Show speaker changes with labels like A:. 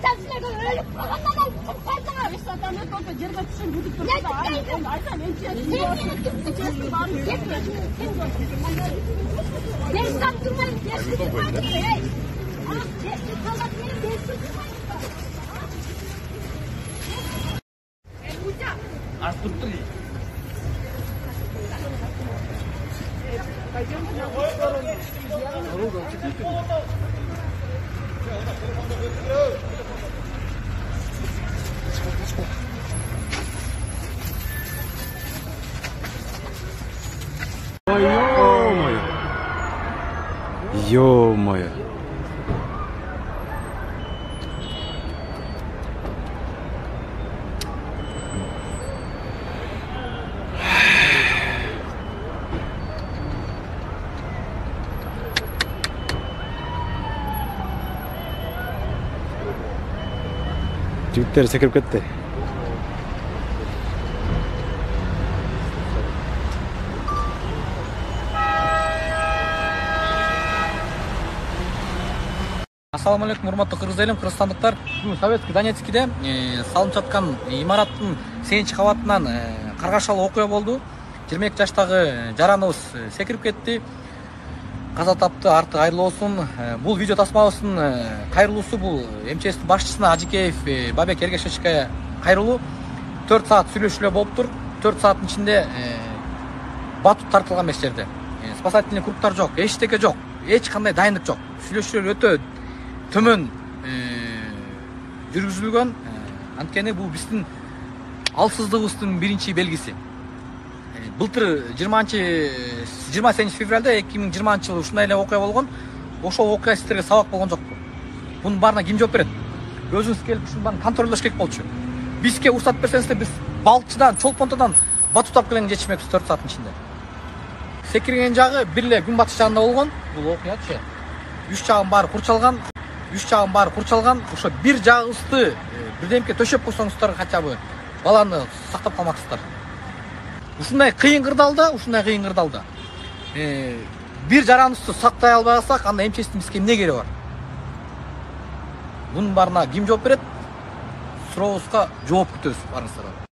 A: Vatandaşlar ölüp kalanlardan tutuklandılar. Ders taktırmayın, ders taktırmayın.
B: Ё-моё! Ё-моё! Жигиттер секирип кетти.
C: Ассаламу алейкум, урматтуу кыргыз элим, кыргызстандыктар. Советский Донецкийде салынып жаткан имараттын 8-чи кабатынан каргашалы окуя болду. 22 жаштагы жараныбыз секирип кетти. Каза тапты, арты кайрылуу болсун. Бул видео тасмабыздын кайрылуусу бул МЧСтин башчысына Ажикеев Бабек Эргешевичке кайрылуу. 4 саат сүйлөшүүлөр болуптур. 4 сааттын ичинде батут тартылган эмес жерде. Спасательный кругтар жок, эчтеке жок, эч кандай дайындык жок. Сүйлөшүүлөр өтө төмөн жүргүзүлгөн. Анткени бул биздин алсыздыгыбыздын биринчи белгиси. Былтыр 28 февралда 2020 жылы ушундай эле окуя болгон. Ошол окуя сиздерге сабак болгон жокпу? Бунун баарына ким жооп берет? Өзүңүз келип ушунун баарын контролдош керек болчу. Бизге уруксат берсеңиздер, биз балчыдан, чолпонтодан батут тапкан келен жетишмекпиз 4 сааттын ичинде. Секирген жагы бир эле күн батыш жагында болгон. Бул окуячы. 3 жагын баары курчалган. Ошо бир жагыбызды бирдемке төшөп койсоңуздар, хотя бы баланы сактап калмаксыздар. Ушундай кыйын кырдаалда бир жараныбызды сактай албай калсак, анда МЧСтин бизге эмне кереги бар? Бунун баарына ким жооп берет? Сурообузга жооп күтөбүз, барыңыздар.